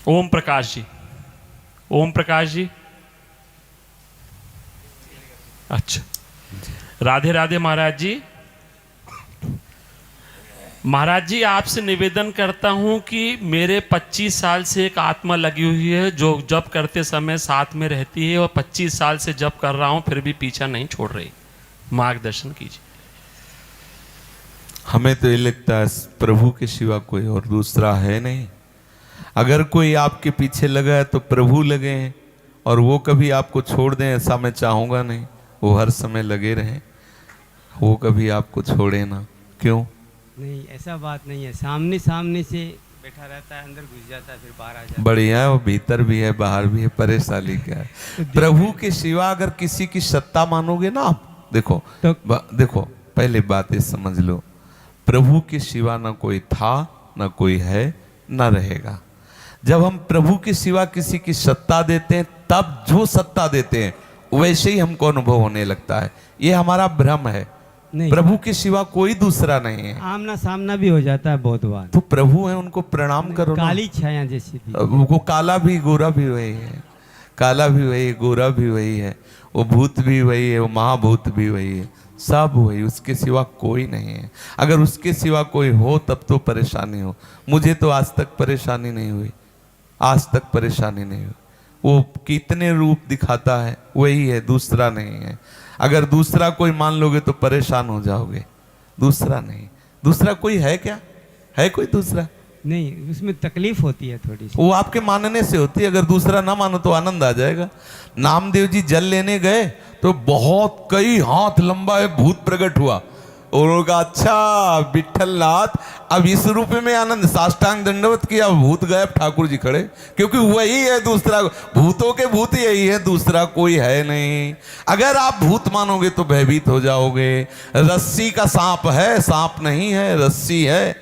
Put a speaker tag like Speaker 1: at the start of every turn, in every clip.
Speaker 1: ओम प्रकाश जी, ओम प्रकाश जी। अच्छा, राधे राधे महाराज जी। महाराज जी, आपसे निवेदन करता हूं कि मेरे 25 साल से एक आत्मा लगी हुई है जो जप करते समय साथ में रहती है, और 25 साल से जप कर रहा हूं फिर भी पीछा नहीं छोड़ रही। मार्गदर्शन कीजिए।
Speaker 2: हमें तो ये लगता है प्रभु के सिवा कोई और दूसरा है नहीं। अगर कोई आपके पीछे लगा है तो प्रभु लगे हैं, और वो कभी आपको छोड़ दें ऐसा मैं चाहूँगा नहीं। वो हर समय लगे रहें, वो कभी आपको छोड़े ना। क्यों?
Speaker 3: नहीं, ऐसा बात नहीं है। सामने सामने से बैठा रहता है, अंदर घुस जाता है, फिर बाहर आ जाता है।
Speaker 2: बढ़िया है, वो भीतर भी है बाहर भी है, परेशानी क्या है? प्रभु के सिवा अगर किसी की सत्ता मानोगे ना आप, देखो
Speaker 3: तो
Speaker 2: देखो, पहले बात ये समझ लो, प्रभु के सिवा ना कोई था, ना कोई है, ना रहेगा। जब हम प्रभु के सिवा किसी की सत्ता देते हैं, तब जो सत्ता देते हैं वैसे ही हमको अनुभव होने लगता है। ये हमारा भ्रम है।
Speaker 3: नहीं,
Speaker 2: प्रभु के सिवा कोई दूसरा नहीं है।
Speaker 3: आमना सामना भी हो जाता है बहुत बार।
Speaker 2: तो प्रभु है, उनको प्रणाम करो ना।
Speaker 3: काली छाया जैसी थी।
Speaker 2: वो काला भी गोरा भी वही है, काला भी वही, गोरा भी वही है, वो भूत भी वही है, वो महाभूत भी वही है, सब वही, उसके सिवा कोई नहीं है। अगर उसके सिवा कोई हो तब तो परेशानी हो। मुझे तो आज तक परेशानी नहीं हुई, आज तक परेशानी नहीं हुई। वो कितने रूप दिखाता है, वही है, दूसरा नहीं है। अगर दूसरा कोई मान लोगे तो परेशान हो जाओगे। दूसरा नहीं, दूसरा कोई है क्या? है कोई दूसरा?
Speaker 3: नहीं, उसमें तकलीफ होती है थोड़ी सी।
Speaker 2: वो आपके मानने से होती है। अगर दूसरा ना मानो तो आनंद आ जाएगा। नामदेव जी जल लेने गए तो बहुत कई हाथ लंबा एक भूत प्रकट हुआ, और उन्होंने कहा अच्छा विठल नाथ, अब इस रूप में आनंद। साष्टांग दंडवत किया, भूत गायब, ठाकुर जी खड़े, क्योंकि वही है, दूसरा भूतों के भूत यही है, दूसरा कोई है नहीं। अगर आप भूत मानोगे तो भयभीत हो जाओगे। रस्सी का सांप है, सांप नहीं है, रस्सी है,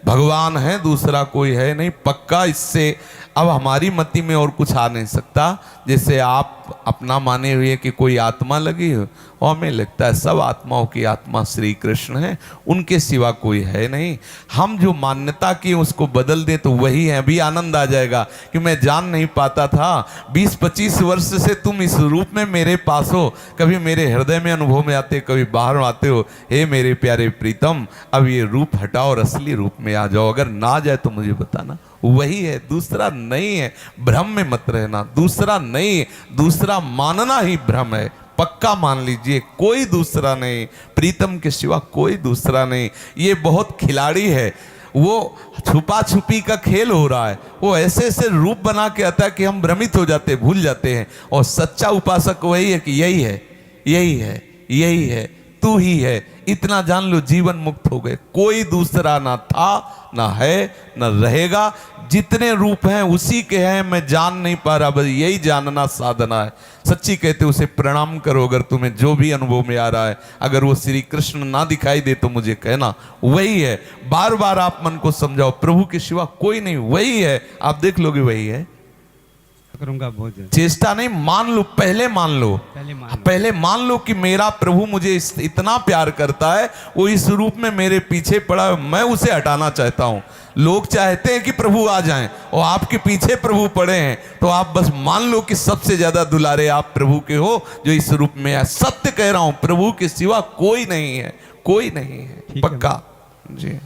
Speaker 2: भगवान है, दूसरा कोई है नहीं, पक्का। इससे अब हमारी मति में और कुछ आ नहीं सकता। जैसे आप अपना माने हुए कि कोई आत्मा लगी हो, और हमें लगता है सब आत्माओं की आत्मा श्री कृष्ण है, उनके सिवा कोई है नहीं। हम जो मान्यता की उसको बदल दें तो वही है। अभी आनंद आ जाएगा कि मैं जान नहीं पाता था, 20-25 वर्ष से तुम इस रूप में मेरे पास हो, कभी मेरे हृदय में अनुभव में आते, कभी बाहर आते हो। हे मेरे प्यारे प्रीतम, अब ये रूप हटाओ और असली रूप में आ जाओ। अगर ना जाए तो मुझे बताना। वही है, दूसरा नहीं है। भ्रम में मत रहना, दूसरा नहीं है। दूसरा मानना ही भ्रम है। पक्का मान लीजिए, कोई दूसरा नहीं, प्रीतम के सिवा कोई दूसरा नहीं। ये बहुत खिलाड़ी है, वो छुपा छुपी का खेल हो रहा है। वो ऐसे ऐसे रूप बना के आता है कि हम भ्रमित हो जाते, भूल जाते हैं। और सच्चा उपासक वही है कि यही है, यही है, यही है, तू ही है। इतना जान लो, जीवन मुक्त हो गए। कोई दूसरा ना था, ना है, ना रहेगा। जितने रूप हैं उसी के हैं, मैं जान नहीं पा रहा, बस यही जानना साधना है। सच्ची कहते उसे प्रणाम करो। अगर तुम्हें जो भी अनुभव में आ रहा है, अगर वो श्री कृष्ण ना दिखाई दे तो मुझे कहना, वही है। बार बार आप मन को समझाओ, प्रभु के सिवा कोई नहीं, वही है। आप देख लोगे वही है।
Speaker 3: करूंगा बहुत जल्द।
Speaker 2: चेष्टा नहीं, मान लो, पहले मान लो, पहले मान लो कि मेरा प्रभु मुझे इतना प्यार करता है, वो इस रूप में मेरे पीछे पड़ा है, मैं उसे हटाना चाहता हूं। लोग चाहते हैं कि प्रभु आ जाएं, और आपके पीछे प्रभु पड़े हैं, तो आप बस मान लो कि सबसे ज्यादा दुलारे आप प्रभु के हो जो इस रूप में है। सत्य कह रहा हूं, प्रभु के सिवा कोई नहीं है, कोई नहीं है, पक्का जी।